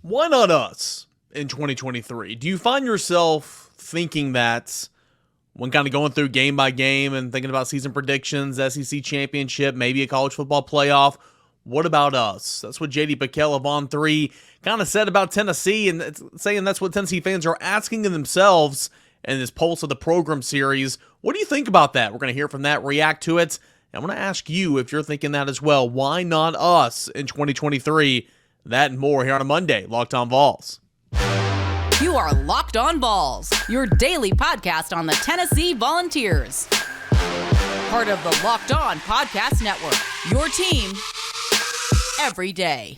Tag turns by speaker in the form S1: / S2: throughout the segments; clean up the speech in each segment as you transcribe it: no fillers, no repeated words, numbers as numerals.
S1: Why not us in 2023? Do you find yourself thinking that when kind of going through game by game and thinking about season predictions, SEC championship, maybe a college football playoff, what about us? That's what JD PicKell of On3 kind of said about Tennessee, and it's saying that's what Tennessee fans are asking themselves in this Pulse of the Program series. What do you think about that? We're going to hear from that, react to it. I'm going to ask you if you're thinking that as well. Why not us in 2023? That and more here on a Monday, Locked On Vols.
S2: You are Locked On Vols, your daily podcast on the Tennessee Volunteers. Part of the Locked On Podcast Network, your team every day.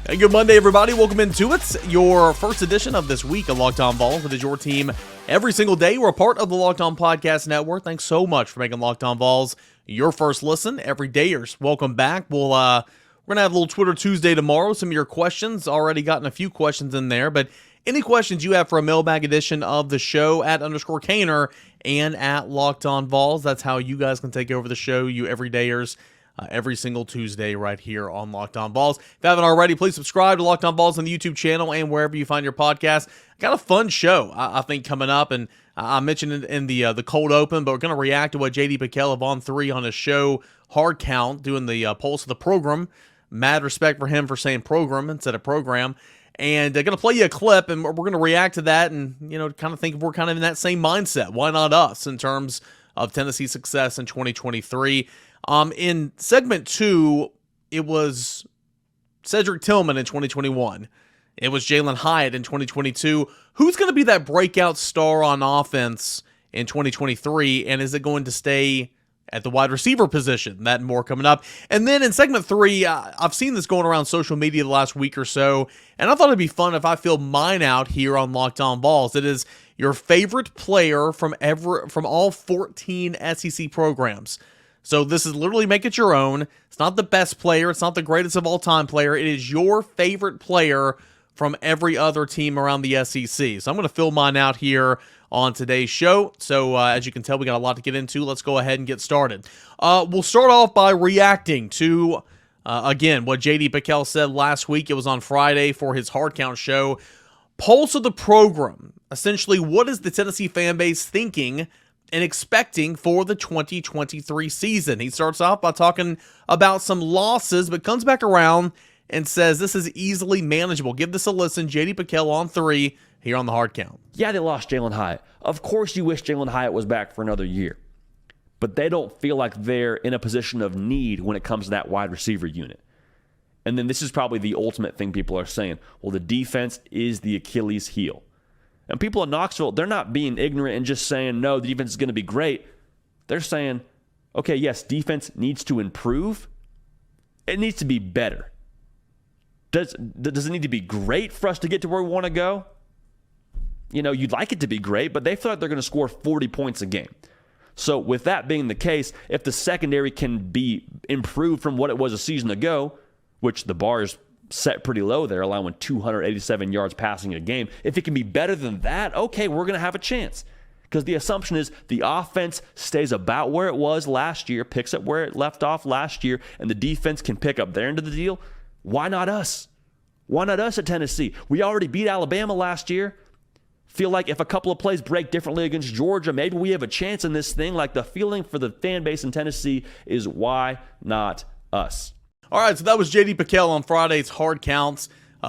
S1: Hey, good Monday, everybody. Welcome into it. Your first edition of this week of Locked On Vols. It is your team every single day. We're a part of the Locked On Podcast Network. Thanks so much for making Locked On Vols your first listen. Every dayers, welcome back. We're going to have a little Twitter Tuesday tomorrow. Some of your questions, already gotten a few questions in there, but any questions you have for a mailbag edition of the show at _Cainer and at Locked On Vols. That's how you guys can take over the show, you everydayers. Every single Tuesday right here on Locked On Vols. If you haven't already, please subscribe to Locked On Vols on the YouTube channel and wherever you find your podcast. Got a fun show, I think, coming up, and I mentioned it in the cold open, but we're going to react to what JD PicKell of On3 on his show, Hard Count, doing the Pulse of the Program. Mad respect for him for saying program instead of program. And going to play you a clip, and we're going to react to that and, kind of think we're kind of in that same mindset. Why not us in terms of Tennessee success in 2023? In segment 2, it was Cedric Tillman in 2021. It was Jalin Hyatt in 2022. Who's going to be that breakout star on offense in 2023? And is it going to stay at the wide receiver position? That and more coming up. And then in segment 3, I've seen this going around social media the last week or so, and I thought it'd be fun if I filled mine out here on Locked On Vols. It is your favorite player from all 14 SEC programs. So this is literally make it your own. It's not the best player. It's not the greatest of all time player. It is your favorite player from every other team around the SEC. So I'm going to fill mine out here on today's show. So as you can tell, we got a lot to get into. Let's go ahead and get started. We'll start off by reacting to, again, what JD PicKell said last week. It was on Friday for his Hard Count show. Pulse of the Program. Essentially, what is the Tennessee fan base thinking and expecting for the 2023 season? He starts off by talking about some losses, but comes back around and says this is easily manageable. Give this a listen. JD PicKell on 3 here on the Hard Count.
S3: Yeah, they lost Jalin Hyatt. Of course you wish Jalin Hyatt was back for another year, but they don't feel like they're in a position of need when it comes to that wide receiver unit. And then this is probably the ultimate thing people are saying. Well, the defense is the Achilles heel. And people in Knoxville, they're not being ignorant and just saying, no, the defense is going to be great. They're saying, okay, yes, defense needs to improve. It needs to be better. Does it need to be great for us to get to where we want to go? You'd like it to be great, but they feel like they're going to score 40 points a game. So with that being the case, if the secondary can be improved from what it was a season ago, which the bar is set pretty low there, allowing 287 yards passing a game. If it can be better than that, okay, we're going to have a chance. Because the assumption is the offense stays about where it was last year, picks up where it left off last year, and the defense can pick up their end of the deal. Why not us? Why not us at Tennessee? We already beat Alabama last year. Feel like if a couple of plays break differently against Georgia, maybe we have a chance in this thing. Like the feeling for the fan base in Tennessee is why not us?
S1: All right, so that was JD PicKell on Friday's Hard Counts,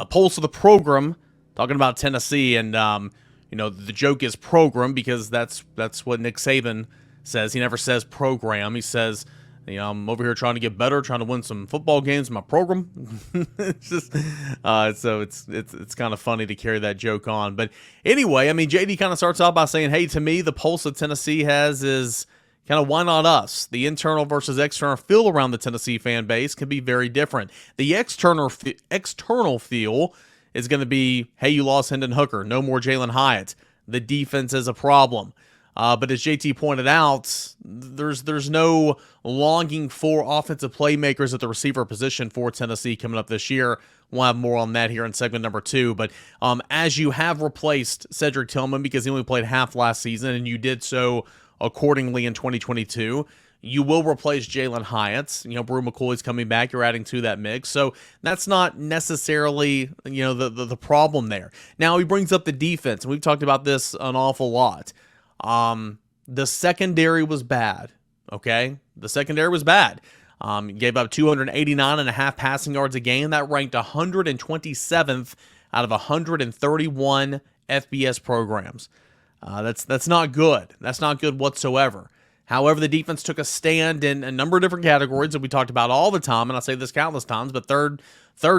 S1: Pulse of the Program, talking about Tennessee. And, the joke is program because that's what Nick Saban says. He never says program. He says, I'm over here trying to get better, trying to win some football games in my program. It's just, so it's kind of funny to carry that joke on. But anyway, JD kind of starts off by saying, hey, to me, the pulse that Tennessee has is kind of why not us? The internal versus external feel around the Tennessee fan base can be very different. The external feel is going to be, hey, you lost Hendon Hooker, no more Jalin Hyatt. The defense is a problem. But as JT pointed out, there's no longing for offensive playmakers at the receiver position for Tennessee coming up this year. We'll have more on that here in segment number 2. But as you have replaced Cedric Tillman because he only played half last season, and you did so accordingly in 2022. You will replace Jalin Hyatt. Brew McCoy's coming back. You're adding to that mix. So that's not necessarily, the problem there. Now he brings up the defense, and we've talked about this an awful lot. The secondary was bad, okay? The secondary was bad. Gave up 289.5 passing yards a game. That ranked 127th out of 131 FBS programs. That's not good. That's not good whatsoever. However, the defense took a stand in a number of different categories that we talked about all the time, and I say this countless times, but third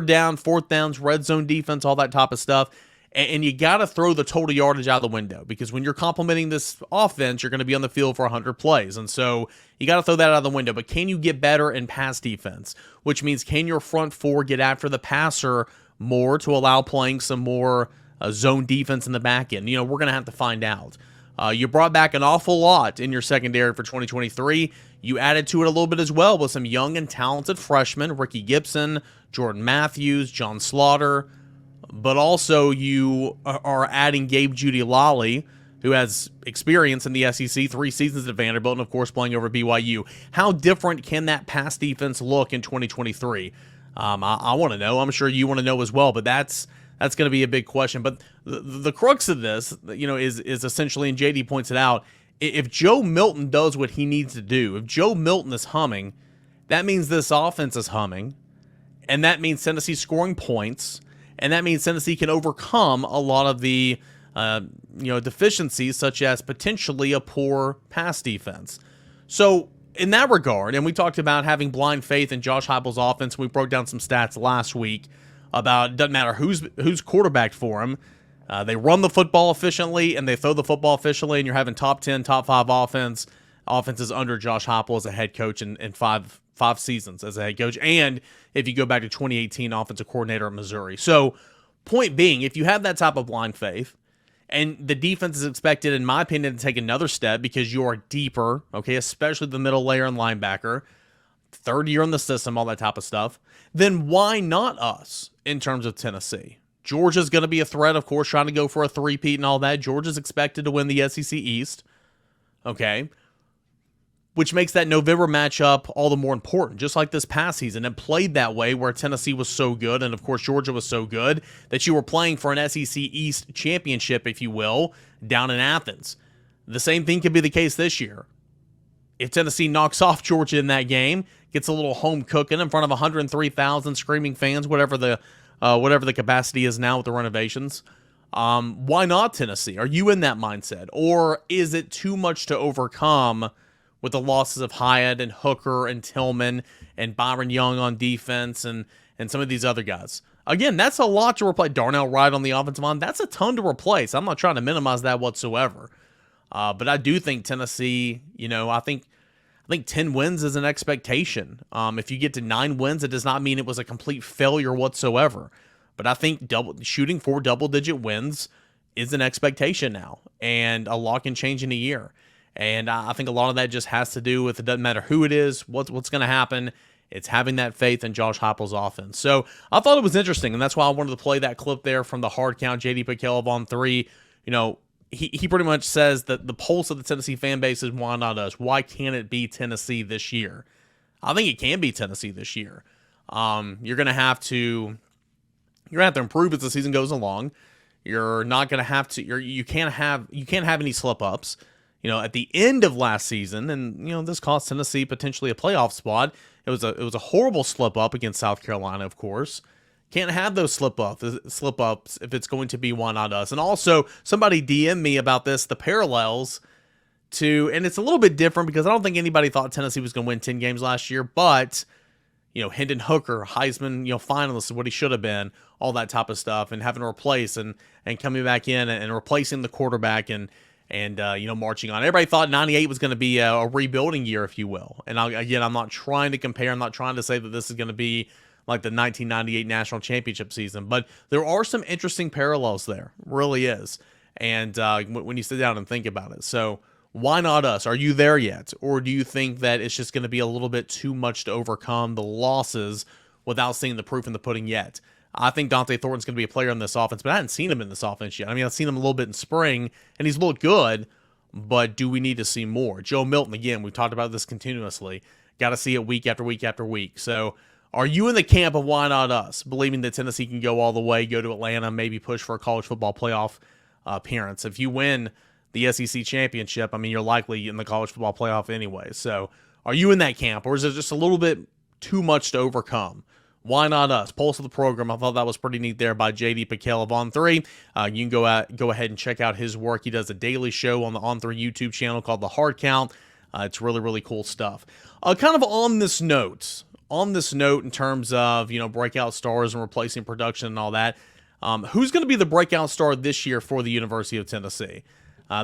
S1: down, fourth downs, red zone defense, all that type of stuff. And you got to throw the total yardage out the window, because when you're complimenting this offense, you're going to be on the field for 100 plays. And so you got to throw that out the window. But can you get better in pass defense? Which means, can your front four get after the passer more to allow playing some more zone defense in the back end? We're going to have to find out. You brought back an awful lot in your secondary for 2023. You added to it a little bit as well with some young and talented freshmen, Ricky Gibson, Jordan Matthews, John Slaughter. But also you are adding Gabe Judy-Lally, who has experience in the SEC, 3 seasons at Vanderbilt, and of course playing over BYU. How different can that pass defense look in 2023? I want to know. I'm sure you want to know as well, but that's going to be a big question. But the crux of this, is essentially, and JD points it out, if Joe Milton does what he needs to do, if Joe Milton is humming, that means this offense is humming, and that means Tennessee scoring points, and that means Tennessee can overcome a lot of the deficiencies, such as potentially a poor pass defense. So in that regard, and we talked about having blind faith in Josh Heupel's offense. We broke down some stats last week about it doesn't matter who's quarterbacked for him. They run the football efficiently and they throw the football efficiently, and you're having top 10, top 5 offenses under Josh Heupel as a head coach in five seasons as a head coach. And if you go back to 2018, offensive coordinator at Missouri. So point being, if you have that type of blind faith, and the defense is expected, in my opinion, to take another step because you are deeper, okay, especially the middle layer and linebacker, third year in the system, all that type of stuff, then why not us in terms of Tennessee? Georgia's going to be a threat, of course, trying to go for a three-peat and all that. Georgia's expected to win the SEC East, okay, which makes that November matchup all the more important, just like this past season. It played that way where Tennessee was so good, and of course Georgia was so good, that you were playing for an SEC East championship, if you will, down in Athens. The same thing could be the case this year. If Tennessee knocks off Georgia in that game, gets a little home cooking in front of 103,000 screaming fans, whatever the capacity is now with the renovations, why not Tennessee? Are you in that mindset? Or is it too much to overcome with the losses of Hyatt and Hooker and Tillman and Byron Young on defense and some of these other guys? Again, that's a lot to replace. Darnel Wright on the offensive line, that's a ton to replace. I'm not trying to minimize that whatsoever. But I do think Tennessee, I think 10 wins is an expectation. If you get to 9 wins, it does not mean it was a complete failure whatsoever. But I think shooting for double-digit wins is an expectation now, and a lot can change in a year. And I think a lot of that just has to do with, it doesn't matter who it is, what's going to happen. It's having that faith in Josh Heupel's offense. So I thought it was interesting, and that's why I wanted to play that clip there from the hard count. JD PicKell of On 3, he pretty much says that the pulse of the Tennessee fan base is, why not us? Why can't it be Tennessee this year? I think it can be Tennessee this year. You're going to have to improve as the season goes along. You're not going to have to. You can't have any slip ups. At the end of last season, and this cost Tennessee potentially a playoff spot. It was a horrible slip up against South Carolina, of course. Can't have those slip ups if it's going to be why not us. And also, somebody DM me about this, the parallels to, and it's a little bit different because I don't think anybody thought Tennessee was going to win 10 games last year, but Hendon Hooker, Heisman, finalist is what he should have been, all that type of stuff, and having to replace and coming back in and replacing the quarterback and marching on. Everybody thought 98 was going to be a rebuilding year, if you will. And I'm not trying to compare. I'm not trying to say that this is going to be like the 1998 national championship season, but there are some interesting parallels there. Really is. And when you sit down and think about it. So why not us? Are you there yet? Or do you think that it's just going to be a little bit too much to overcome the losses without seeing the proof in the pudding yet? I think Dante Thornton's going to be a player in this offense, but I hadn't seen him in this offense yet. I mean, I've seen him a little bit in spring, and he's looked good, but do we need to see more? Joe Milton, again, we've talked about this continuously. Got to see it week after week after week. So are you in the camp of why not us, believing that Tennessee can go all the way, go to Atlanta, maybe push for a college football playoff appearance? If you win the SEC championship, I mean, you're likely in the college football playoff anyway. So are you in that camp, or is it just a little bit too much to overcome? Why not us? Pulse of the program. I thought that was pretty neat there by JD PicKell of On3. You can go ahead and check out his work. He does a daily show on the On3 YouTube channel called The Hard Count. It's really, really cool stuff. Kind of on this note, in terms of, breakout stars and replacing production and all that, who's going to be the breakout star this year for the University of Tennessee?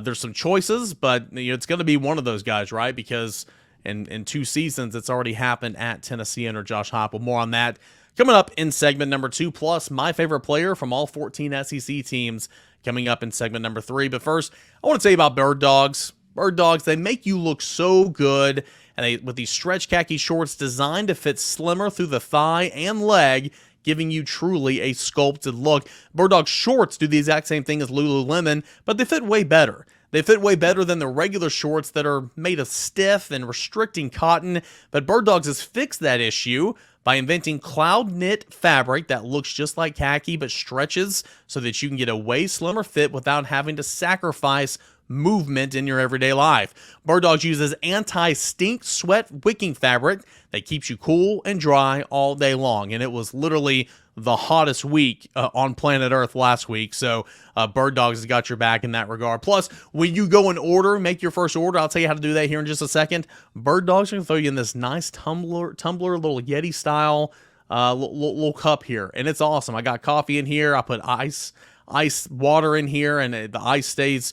S1: There's some choices, but it's going to be one of those guys, right? Because in 2 seasons, it's already happened at Tennessee under Josh Heupel. More on that coming up in segment number 2, plus my favorite player from all 14 SEC teams coming up in segment number 3. But first, I want to tell you about Birddogs. Birddogs, they make you look so good, and with these stretch khaki shorts designed to fit slimmer through the thigh and leg, giving you truly a sculpted look. Birddogs shorts do the exact same thing as Lululemon, but they fit way better. They fit way better than the regular shorts that are made of stiff and restricting cotton, but Birddogs has fixed that issue by inventing cloud knit fabric that looks just like khaki but stretches so that you can get a way slimmer fit without having to sacrifice movement in your everyday life. Birddogs uses anti-stink sweat wicking fabric that keeps you cool and dry all day long, and it was literally the hottest week on planet Earth last week, so Birddogs has got your back in that regard. Plus, when you go and make your first order, I'll tell you how to do that here in just a second. Birddogs are going to throw you in this nice tumbler little Yeti-style little cup here, and it's awesome. I got coffee in here. I put ice water in here, and the ice stays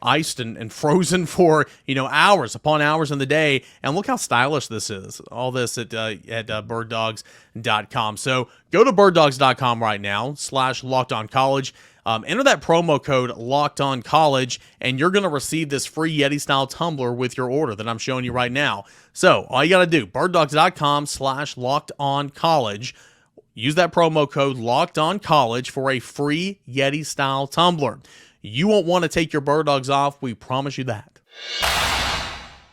S1: iced and frozen for hours upon hours in the day. And look how stylish this is. All this at birddogs.com. So go to birddogs.com right now /LockedOnCollege. Enter that promo code LockedOnCollege, and you're going to receive this free Yeti-style tumbler with your order that I'm showing you right now. So all you got to do, birddogs.com /LockedOnCollege. Use that promo code LockedOnCollege for a free Yeti-style tumbler. You won't want to take your Birddogs off. We promise you that.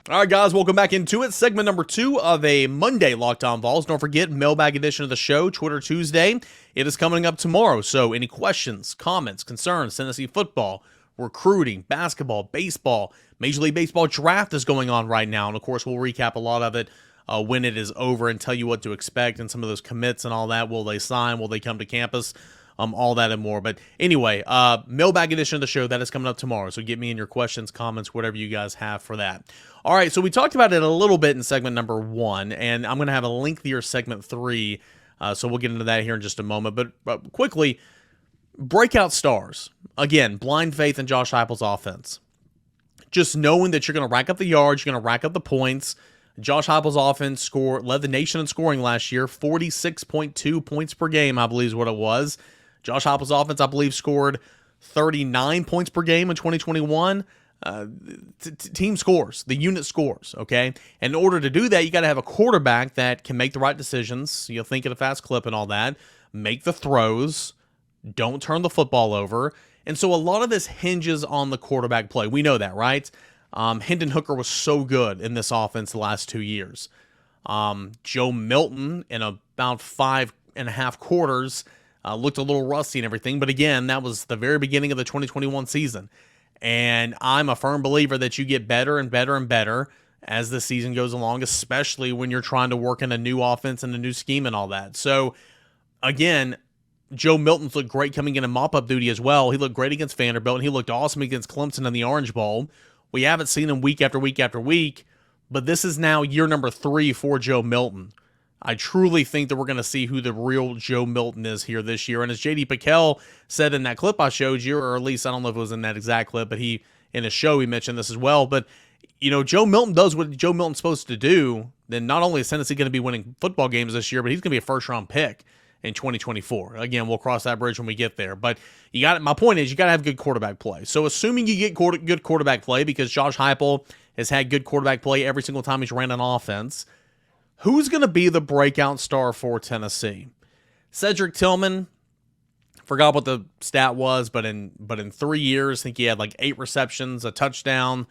S1: All right, guys, welcome back into it. Segment number 2 of a Monday Locked On Vols. Don't forget, mailbag edition of the show, Twitter Tuesday. It is coming up tomorrow. So any questions, comments, concerns, Tennessee football, recruiting, basketball, baseball, Major League Baseball draft is going on right now. And, of course, we'll recap a lot of it when it is over and tell you what to expect and some of those commits and all that. Will they sign? Will they come to campus? All that and more. But anyway, mailbag edition of the show, that is coming up tomorrow. So get me in your questions, comments, whatever you guys have for that. All right, so we talked about it a little bit in segment number 1, and I'm going to have a lengthier segment 3, so we'll get into that here in just a moment. But quickly, breakout stars. Again, blind faith in Josh Heupel's offense. Just knowing that you're going to rack up the yards, you're going to rack up the points. Josh Heupel's offense led the nation in scoring last year, 46.2 points per game, I believe is what it was. Josh Heupel's offense, I believe, scored 39 points per game in 2021. Team scores. The unit scores, okay? And in order to do that, you got to have a quarterback that can make the right decisions, think at a fast clip and all that, make the throws, don't turn the football over. And so a lot of this hinges on the quarterback play. We know that, right? Hendon Hooker was so good in this offense the last 2 years. Joe Milton, in about 5.5 quarters, looked a little rusty and everything, but again, that was the very beginning of the 2021 season. And I'm a firm believer that you get better and better and better as the season goes along, especially when you're trying to work in a new offense and a new scheme and all that. So, again, Joe Milton's looked great coming in mop-up duty as well. He looked great against Vanderbilt, and he looked awesome against Clemson in the Orange Bowl. We haven't seen him week after week after week, but this is now year number 3 for Joe Milton. I truly think that we're going to see who the real Joe Milton is here this year. And as JD PicKell said in that clip I showed you, or at least I don't know if it was in that exact clip, but in his show he mentioned this as well. But, Joe Milton does what Joe Milton's supposed to do. Then not only is Tennessee going to be winning football games this year, but he's going to be a first-round pick in 2024. Again, we'll cross that bridge when we get there. But my point is, you got to have good quarterback play. So assuming you get good quarterback play, because Josh Heupel has had good quarterback play every single time he's ran an offense, who's going to be the breakout star for Tennessee? Cedric Tillman, Forgot what the stat was, but in 3 years, I think he had like 8 receptions, a touchdown,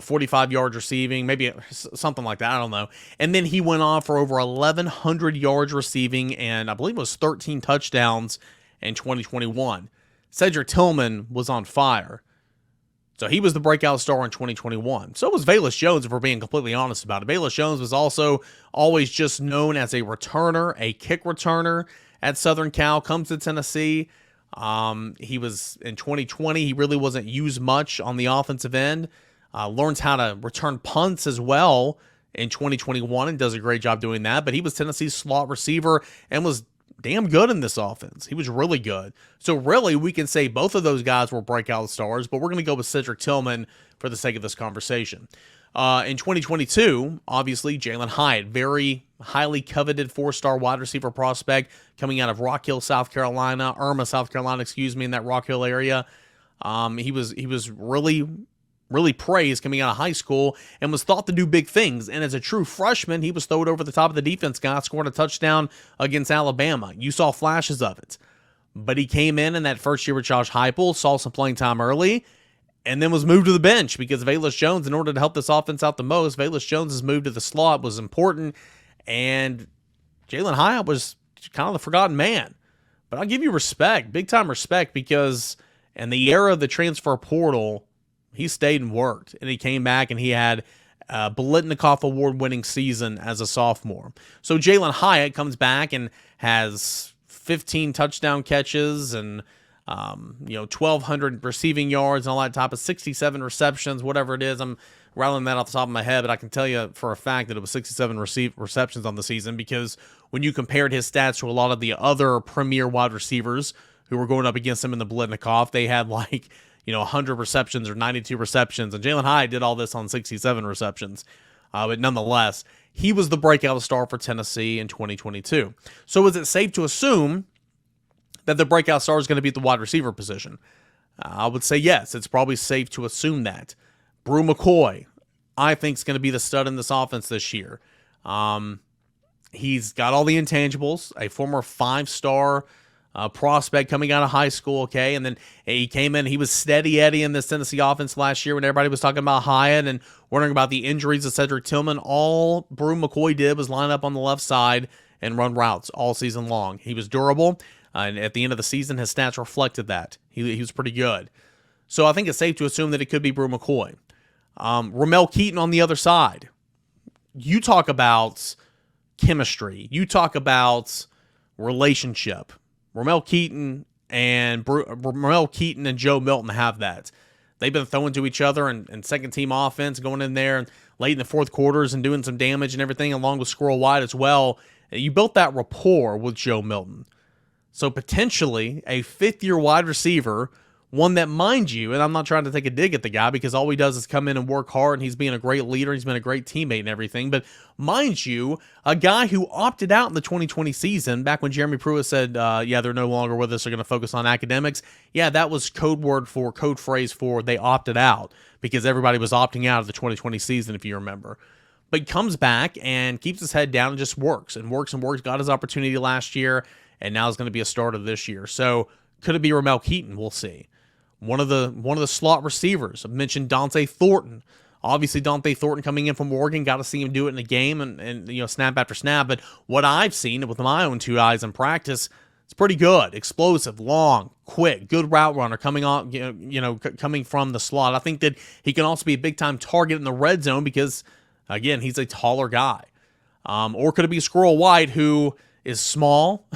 S1: 45 yards receiving, maybe something like that. I don't know. And then he went on for over 1,100 yards receiving, and I believe it was 13 touchdowns in 2021. Cedric Tillman was on fire. So he was the breakout star in 2021. So was Velus Jones, if we're being completely honest about it. Velus Jones was also always just known as a returner, a kick returner at Southern Cal, comes to Tennessee. He was in 2020. He really wasn't used much on the offensive end. Learns how to return punts as well in 2021 and does a great job doing that. But he was Tennessee's slot receiver and was damn good in this offense. He was really good. So really, we can say both of those guys were breakout stars, but we're going to go with Cedric Tillman for the sake of this conversation. In 2022, obviously, Jalin Hyatt, very highly coveted 4-star wide receiver prospect coming out of Rock Hill, South Carolina, South Carolina, in that Rock Hill area. He was really praised coming out of high school and was thought to do big things. And as a true freshman, he was thrown over the top of the defense guy, scored a touchdown against Alabama. You saw flashes of it. But he came in that first year with Josh Heupel, saw some playing time early, and then was moved to the bench because Velus Jones, in order to help this offense out the most, Velus Jones' move to the slot was important, and Jalin Hyatt was kind of the forgotten man. But I'll give you respect, big-time respect, because in the era of the transfer portal, he stayed and worked, and he came back and he had a Biletnikoff Award-winning season as a sophomore. So Jalin Hyatt comes back and has 15 touchdown catches and 1,200 receiving yards and all that type of 67 receptions, whatever it is. I'm rattling that off the top of my head, but I can tell you for a fact that it was 67 receptions on the season, because when you compared his stats to a lot of the other premier wide receivers who were going up against him in the Biletnikoff, they had 100 receptions or 92 receptions, and Jalin Hyatt did all this on 67 receptions. But nonetheless, he was the breakout star for Tennessee in 2022. So is it safe to assume that the breakout star is going to be at the wide receiver position? I would say yes. It's probably safe to assume that. Brew McCoy, I think, is going to be the stud in this offense this year. He's got all the intangibles, a former 5-star prospect coming out of high school, okay? And then he came in, he was steady Eddie in this Tennessee offense last year when everybody was talking about Hyatt and wondering about the injuries of Cedric Tillman. All Brew McCoy did was line up on the left side and run routes all season long. He was durable, and at the end of the season, his stats reflected that. He was pretty good. So I think it's safe to assume that it could be Brew McCoy. Ramel Keaton on the other side. You talk about chemistry. You talk about relationship. Ramel Keaton and Joe Milton have that. They've been throwing to each other and second-team offense, going in there late in the fourth quarters and doing some damage and everything, along with Squirrel White as well. You built that rapport with Joe Milton. So potentially a fifth-year wide receiver, one that, mind you, and I'm not trying to take a dig at the guy because all he does is come in and work hard, and he's being a great leader, he's been a great teammate and everything, but mind you, a guy who opted out in the 2020 season, back when Jeremy Pruitt said, they're no longer with us, they're going to focus on academics. Yeah, that was code phrase for they opted out, because everybody was opting out of the 2020 season, if you remember. But he comes back and keeps his head down and just works, got his opportunity last year, and now is going to be a starter this year. So could it be Ramel Keaton? We'll see. One of the slot receivers. I mentioned Dante Thornton. Obviously, Dante Thornton coming in from Oregon, got to see him do it in the game and snap after snap. But what I've seen with my own 2 eyes in practice, it's pretty good. Explosive, long, quick, good route runner coming on, coming from the slot. I think that he can also be a big time target in the red zone because, again, he's a taller guy. Or could it be Squirrel White, who is small,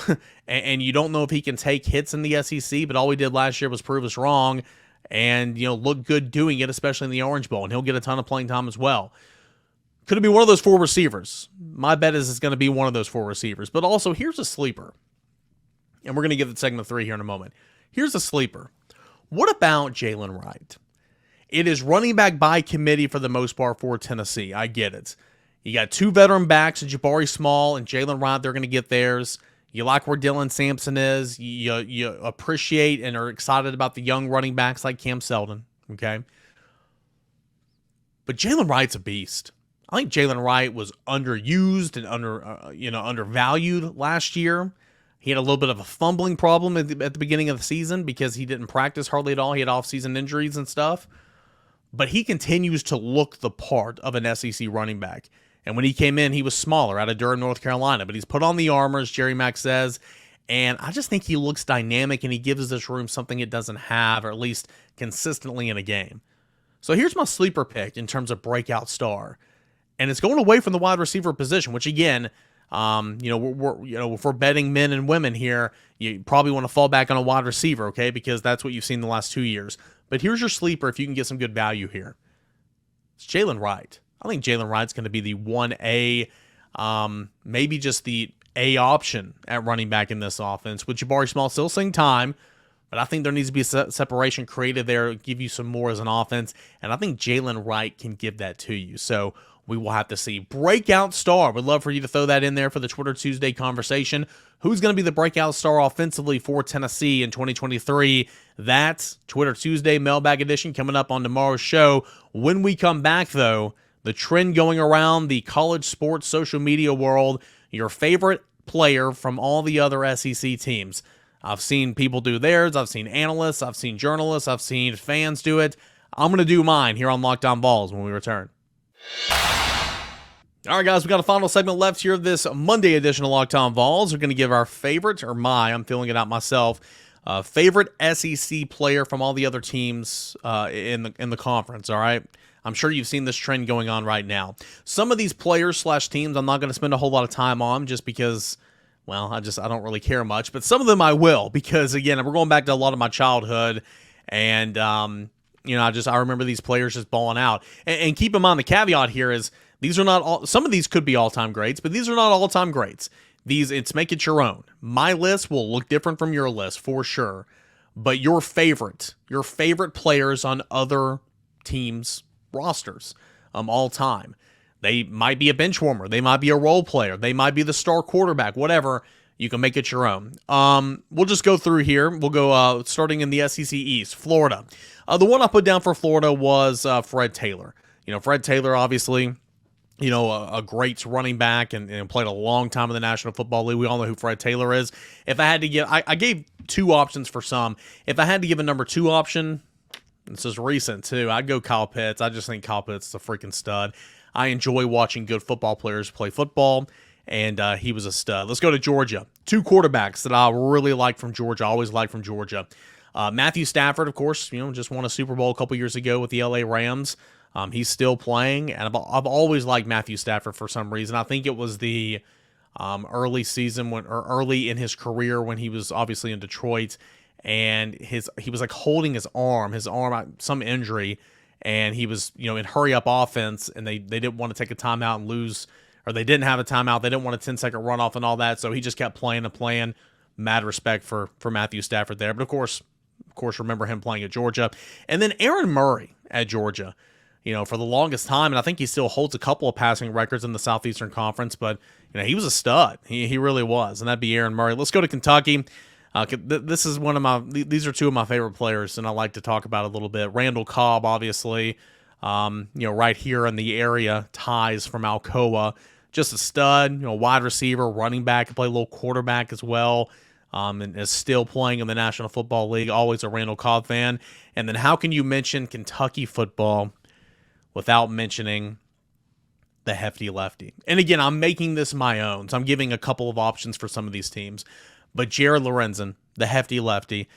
S1: and you don't know if he can take hits in the SEC, but all he did last year was prove us wrong and, look good doing it, especially in the Orange Bowl, and he'll get a ton of playing time as well. Could it be one of those 4 receivers? My bet is it's going to be one of those 4 receivers. But also, here's a sleeper, and we're going to get to segment 3 here in a moment. Here's a sleeper. What about Jalin Wright? It is running back by committee for the most part for Tennessee. I get it. You got 2 veteran backs, Jabari Small and Jalin Wright. They're going to get theirs. You like where Dylan Sampson is. You appreciate and are excited about the young running backs like Cam Seldon. Okay, but Jalin Wright's a beast. I think Jalin Wright was underused and undervalued last year. He had a little bit of a fumbling problem at the beginning of the season because he didn't practice hardly at all. He had off-season injuries and stuff. But he continues to look the part of an SEC running back. And when he came in, he was smaller out of Durham, North Carolina. But he's put on the armor, as Jerry Mack says. And I just think he looks dynamic, and he gives this room something it doesn't have, or at least consistently in a game. So here's my sleeper pick in terms of breakout star. And it's going away from the wide receiver position, which again, if we're betting men and women here, you probably want to fall back on a wide receiver, okay? Because that's what you've seen the last 2 years. But here's your sleeper if you can get some good value here. It's Jalin Wright. I think Jalin Wright's going to be the 1A, maybe just the A option at running back in this offense, with Jabari Small still seeing time. But I think there needs to be a separation created there, give you some more as an offense. And I think Jalin Wright can give that to you. So we will have to see. Breakout star. Would love for you to throw that in there for the Twitter Tuesday conversation. Who's going to be the breakout star offensively for Tennessee in 2023? That's Twitter Tuesday mailbag edition coming up on tomorrow's show. When we come back, though, the trend going around the college sports social media world, your favorite player from all the other SEC teams. I've seen people do theirs. I've seen analysts. I've seen journalists. I've seen fans do it. I'm going to do mine here on Locked On Vols when we return. All right, guys, we got a final segment left here of this Monday edition of Locked On Vols. We're going to give our favorite, or I'm filling it out myself, favorite SEC player from all the other teams in the conference, all right? I'm sure you've seen this trend going on right now. Some of these players / teams I'm not going to spend a whole lot of time on just because, well, I don't really care much. But some of them I will because, again, we're going back to a lot of my childhood. And, I remember these players just balling out. And keep in mind, the caveat here is these are not all, some of these could be all-time greats, but these are not all-time greats. It's make it your own. My list will look different from your list for sure. But your favorite players on other teams' rosters all time. They might be a bench warmer. They might be a role player. They might be the star quarterback, whatever. You can make it your own. We'll just go through here. We'll go starting in the SEC East, Florida. The one I put down for Florida was Fred Taylor. Fred Taylor, obviously, a great running back and played a long time in the National Football League. We all know who Fred Taylor is. If I had to give, I gave two options for some. If I had to give a number 2 option, this is recent too, I'd go Kyle Pitts. I just think Kyle Pitts is a freaking stud. I enjoy watching good football players play football, and he was a stud. Let's go to Georgia. 2 quarterbacks that I really like from Georgia, always like from Georgia. Matthew Stafford, of course, just won a Super Bowl a couple years ago with the LA Rams. He's still playing, and I've always liked Matthew Stafford for some reason. I think it was the early season early in his career when he was obviously in Detroit, and he was like holding his arm, some injury, and he was in hurry up offense, and they didn't want to take a timeout and lose, or they didn't have a timeout. They didn't want a 10-second runoff and all that, so he just kept playing and playing. Mad respect for Matthew Stafford there, but of course, remember him playing at Georgia, and then Aaron Murray at Georgia. For the longest time, and I think he still holds a couple of passing records in the Southeastern Conference, but he was a stud. He really was, and that'd be Aaron Murray. Let's go to Kentucky. These are 2 of my favorite players, and I like to talk about a little bit. Randall Cobb, obviously, right here in the area, ties from Alcoa, just a stud. Wide receiver, running back, can play a little quarterback as well. And is still playing in the National Football League. Always a Randall Cobb fan. And then how can you mention Kentucky football without mentioning the hefty lefty? And again, I'm making this my own, so I'm giving a couple of options for some of these teams. But Jared Lorenzen, the hefty lefty,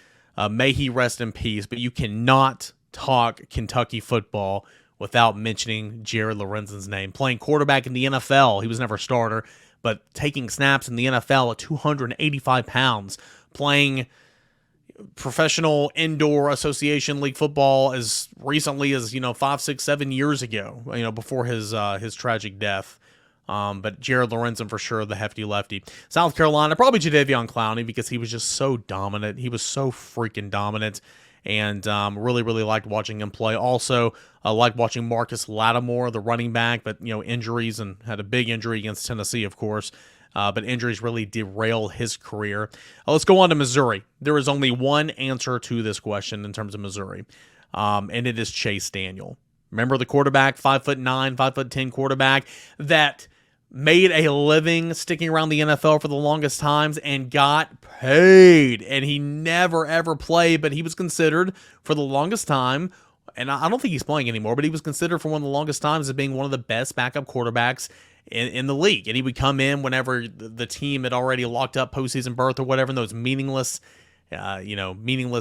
S1: may he rest in peace, but you cannot talk Kentucky football without mentioning Jared Lorenzen's name. Playing quarterback in the NFL, he was never a starter, but taking snaps in the NFL at 285 pounds, playing professional indoor association league football as recently as 5, 6, 7 years ago, before his tragic death. But Jared Lorenzen for sure, the hefty lefty. South Carolina, probably Jadeveon Clowney because he was just so dominant. He was so freaking dominant, and really, really liked watching him play. Also, liked watching Marcus Lattimore, the running back, but injuries, and had a big injury against Tennessee, of course. But injuries really derailed his career. Let's go on to Missouri. There is only one answer to this question in terms of Missouri, and it is Chase Daniel. Remember the quarterback, 5'9", 5'10" quarterback that made a living sticking around the NFL for the longest times and got paid. And he never, ever played, but he was considered for the longest time, and I don't think he's playing anymore, but he was considered for one of the longest times as being one of the best backup quarterbacks in the league. And he would come in whenever the team had already locked up postseason berth or whatever in those meaningless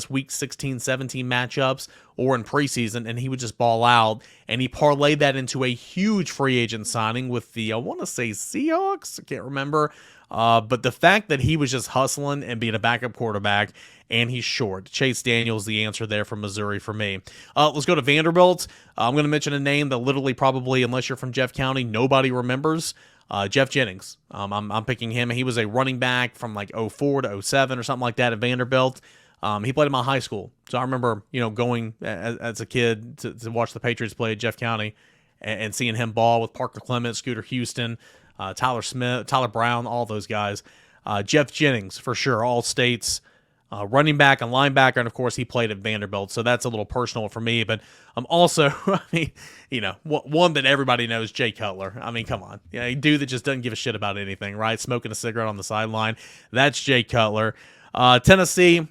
S1: week 16, 17 matchups or in preseason, and he would just ball out. And he parlayed that into a huge free agent signing with the, I want to say Seahawks, I can't remember. But the fact that he was just hustling and being a backup quarterback, and he's short. Chase Daniel's the answer there from Missouri for me. Let's go to Vanderbilt. I'm going to mention a name that literally probably, unless you're from Jeff County, nobody remembers. Jeff Jennings. I'm picking him. He was a running back from like 04 to 07 or something like that at Vanderbilt. He played in my high school. So I remember, going as a kid to watch the Patriots play at Jeff County and seeing him ball with Parker Clement, Scooter Houston, Tyler Smith, Tyler Brown, all those guys. Jeff Jennings, for sure, all states. Running back and linebacker, and of course he played at Vanderbilt, so that's a little personal for me. But I'm also, one that everybody knows, Jay Cutler. I mean, come on, a dude that just doesn't give a shit about anything, right? Smoking a cigarette on the sideline. That's Jay Cutler. Tennessee,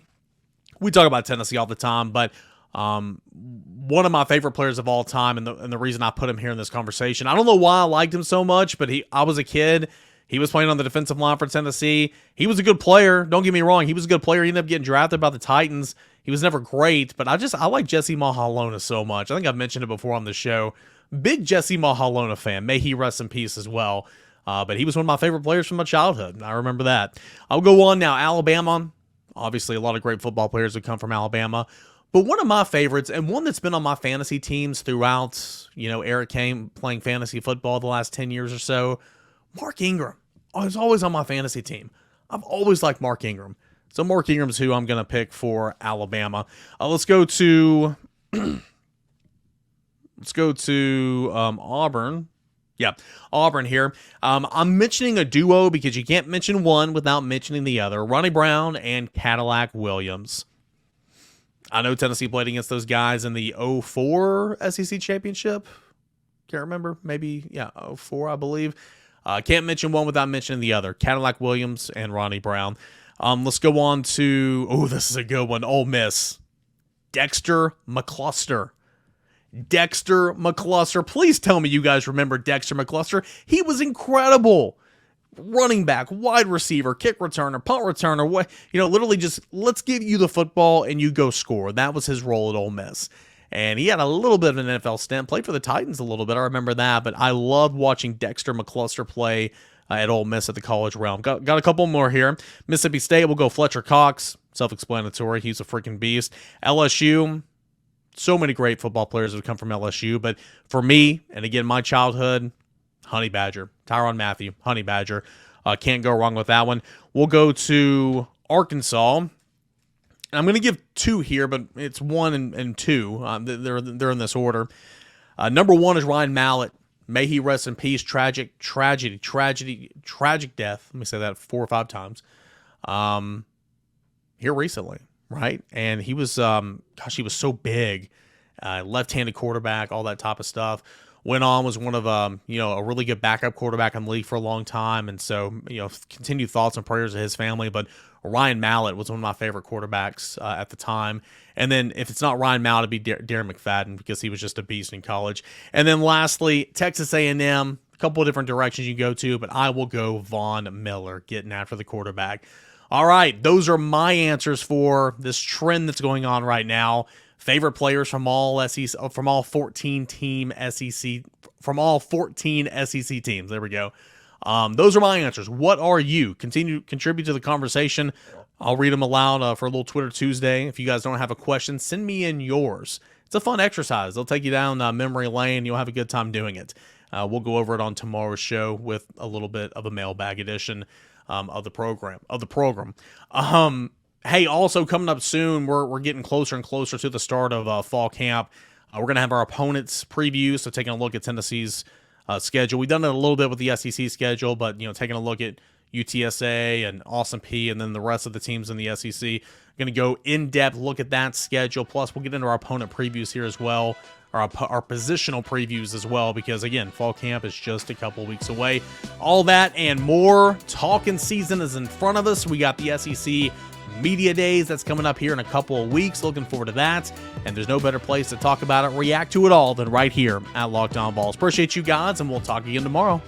S1: we talk about Tennessee all the time, but one of my favorite players of all time, and the reason I put him here in this conversation, I don't know why I liked him so much, but I was a kid. He was playing on the defensive line for Tennessee. He was a good player. Don't get me wrong. He was a good player. He ended up getting drafted by the Titans. He was never great, but I like Jesse Mahalona so much. I think I've mentioned it before on the show. Big Jesse Mahalona fan. May he rest in peace as well. But he was one of my favorite players from my childhood. I remember that. I'll go on now. Alabama. Obviously, a lot of great football players would come from Alabama. But one of my favorites, and one that's been on my fantasy teams throughout, Eric came playing fantasy football the last 10 years or so, Mark Ingram. I was always on my fantasy team. I've always liked Mark Ingram. So Mark Ingram's who I'm going to pick for Alabama. Let's go to Auburn. Yeah, Auburn here. I'm mentioning a duo because you can't mention one without mentioning the other. Ronnie Brown and Cadillac Williams. I know Tennessee played against those guys in the 04 SEC championship. Can't remember. Maybe, 04, I believe. Can't mention one without mentioning the other. Cadillac Williams and Ronnie Brown. Let's go on to, this is a good one, Ole Miss. Dexter McCluster. Dexter McCluster. Please tell me you guys remember Dexter McCluster. He was incredible. Running back, wide receiver, kick returner, punt returner. Literally just let's give you the football and you go score. That was his role at Ole Miss. And he had a little bit of an NFL stint, played for the Titans a little bit. I remember that, but I loved watching Dexter McCluster play at Ole Miss at the college realm. Got a couple more here. Mississippi State, we'll go Fletcher Cox. Self-explanatory. He's a freaking beast. LSU, so many great football players have come from LSU, but for me, and again, my childhood, Honey Badger. Tyrann Mathieu, Honey Badger. Can't go wrong with that one. We'll go to Arkansas. I'm going to give two here, but it's one and two. They're in this order. Number one is Ryan Mallett. May he rest in peace. Tragic death. Let me say that 4 or 5 times. Here recently, right? And he was, he was so big. Left-handed quarterback, all that type of stuff. Went on, was one of, a really good backup quarterback in the league for a long time. And so, continued thoughts and prayers of his family. But Ryan Mallett was one of my favorite quarterbacks at the time. And then if it's not Ryan Mallett, it'd be Darren McFadden because he was just a beast in college. And then lastly, Texas A&M, a couple of different directions you go to, but I will go Von Miller, getting after the quarterback. All right, those are my answers for this trend that's going on right now. Favorite players from all SEC, from all 14 SEC teams. There we go. Those are my answers. What are you? Contribute to the conversation. I'll read them aloud for a little Twitter Tuesday. If you guys don't have a question, send me in yours. It's a fun exercise. They'll take you down memory lane. You'll have a good time doing it. We'll go over it on tomorrow's show with a little bit of a mailbag edition of the program. Hey, also coming up soon, we're getting closer and closer to the start of fall camp. We're going to have our opponents preview, so taking a look at Tennessee's schedule. We've done it a little bit with the SEC schedule, but taking a look at UTSA and Austin Peay and then the rest of the teams in the SEC. Going to go in-depth look at that schedule. Plus, we'll get into our opponent previews here as well our positional previews as well, because again, fall camp is just a couple weeks away. All that and more. Talking season is in front of us. We got the SEC Media Days that's coming up here in a couple of weeks. Looking forward to that. And there's no better place to talk about it, react to it all than right here at Locked On Vols. Appreciate you guys, and we'll talk again tomorrow.